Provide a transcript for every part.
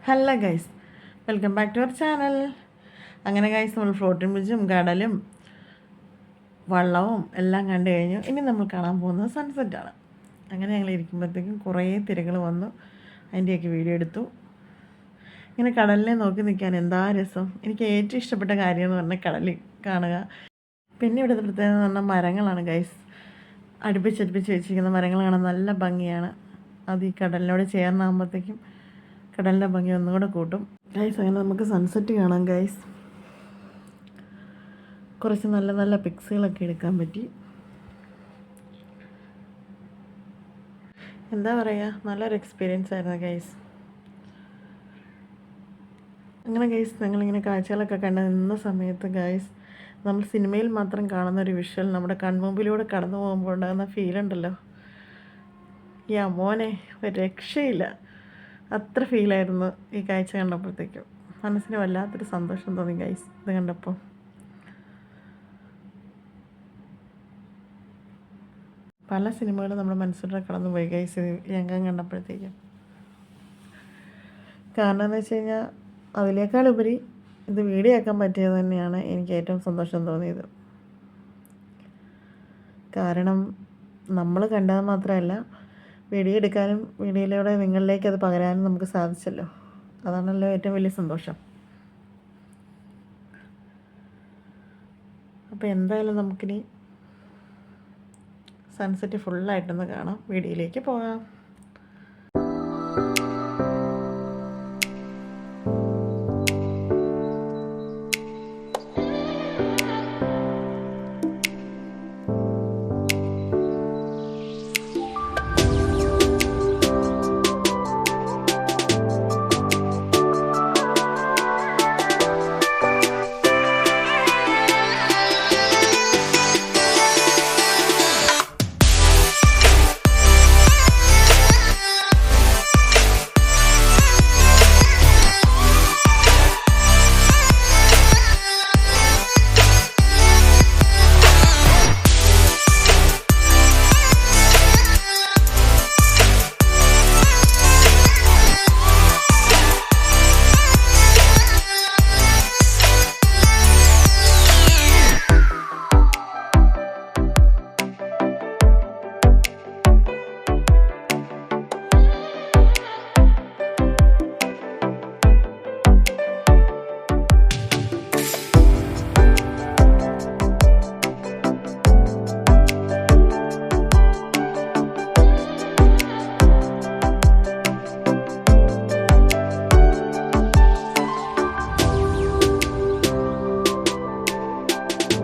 Hello guys, welcome back to our channel. അങ്ങനെ guys, നമ്മൾ floating ബ്രിഡ്ജും കടലും വള്ളവും എല്ലാം കണ്ടു കഴിഞ്ഞു. ഇനി നമ്മൾ കാണാൻ പോകുന്നത് സൺസെറ്റാണ്. അങ്ങനെ ഞങ്ങൾ ഇരിക്കുമ്പോഴത്തേക്കും കുറേ തിരകൾ വന്നു. അതിൻ്റെയൊക്കെ വീഡിയോ എടുത്തു. ഇങ്ങനെ കടലിനെ നോക്കി നിൽക്കാൻ എന്താ രസം. എനിക്ക് ഏറ്റവും ഇഷ്ടപ്പെട്ട കാര്യം എന്ന് പറഞ്ഞാൽ കടലിൽ കാണുക. പിന്നെ ഇവിടുത്തെ പ്രത്യേകത എന്ന് പറഞ്ഞാൽ മരങ്ങളാണ് ഗൈസ്. അടുപ്പിച്ചടുപ്പിച്ച് വെച്ചിരിക്കുന്ന മരങ്ങൾ കാണാൻ നല്ല ഭംഗിയാണ്. അത് ഈ കടലിനോട് ചേർന്നാകുമ്പോഴത്തേക്കും കടലിൻ്റെ ഭംഗി ഒന്നുകൂടെ കൂട്ടും ഗൈസ്. അങ്ങനെ നമുക്ക് സൺസെറ്റ് കാണാം ഗൈസ്. കുറച്ച് നല്ല നല്ല പിക്സുകളൊക്കെ എടുക്കാൻ പറ്റി. എന്താ പറയുക, നല്ലൊരു എക്സ്പീരിയൻസ് ആയിരുന്നു ഗൈസ്. അങ്ങനെ ഗൈസ്, ഞങ്ങളിങ്ങനെ കാഴ്ചകളൊക്കെ കണ്ട് നിന്ന സമയത്ത് ഗൈസ്, നമ്മൾ സിനിമയിൽ മാത്രം കാണുന്ന ഒരു വിഷ്വൽ നമ്മുടെ കൺമുമ്പിലൂടെ കടന്നു പോകുമ്പോൾ ഉണ്ടാകുന്ന ഫീലുണ്ടല്ലോ, ഈ മോനെ ഒരു രക്ഷയില്ല. അത്ര ഫീലായിരുന്നു ഈ കാഴ്ച കണ്ടപ്പോഴത്തേക്കും. മനസ്സിന് വല്ലാത്തൊരു സന്തോഷം തോന്നി ഗൈസ് ഇത് കണ്ടപ്പോൾ. പല സിനിമകളും നമ്മുടെ മനസ്സിലൂടെ കടന്നു പോയി ഗൈസ് ഈ രംഗം കണ്ടപ്പോഴത്തേക്കും. കാരണം എന്ന് വെച്ച് കഴിഞ്ഞാൽ അതിനേക്കാളുപരി ഇത് വീഡിയോ ആക്കാൻ പറ്റിയത് തന്നെയാണ് എനിക്ക് ഏറ്റവും സന്തോഷം തോന്നിയത്. കാരണം നമ്മൾ കണ്ടത് മാത്രമല്ല, വീഡിയോ എടുക്കാനും വീഡിയോയിലൂടെ നിങ്ങളിലേക്ക് അത് പകരാനും നമുക്ക് സാധിച്ചല്ലോ. അതാണല്ലോ ഏറ്റവും വലിയ സന്തോഷം. അപ്പോൾ എന്തായാലും നമുക്കിനി സൺസെറ്റ് ഫുള്ളായിട്ടൊന്ന് കാണാം. വീഡിയോയിലേക്ക് പോകാം.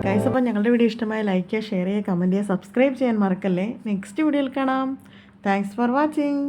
ഗൈസ്, അപ്പോൾ ഞങ്ങളുടെ വീഡിയോ ഇഷ്ടമായ ലൈക്ക് ചെയ്യുക, ഷെയർ ചെയ്യുക, കമൻറ്റ് ചെയ്യുക, സബ്സ്ക്രൈബ് ചെയ്യാൻ മറക്കല്ലേ. നെക്സ്റ്റ് വീഡിയോയിൽ കാണാം. Thanks for watching.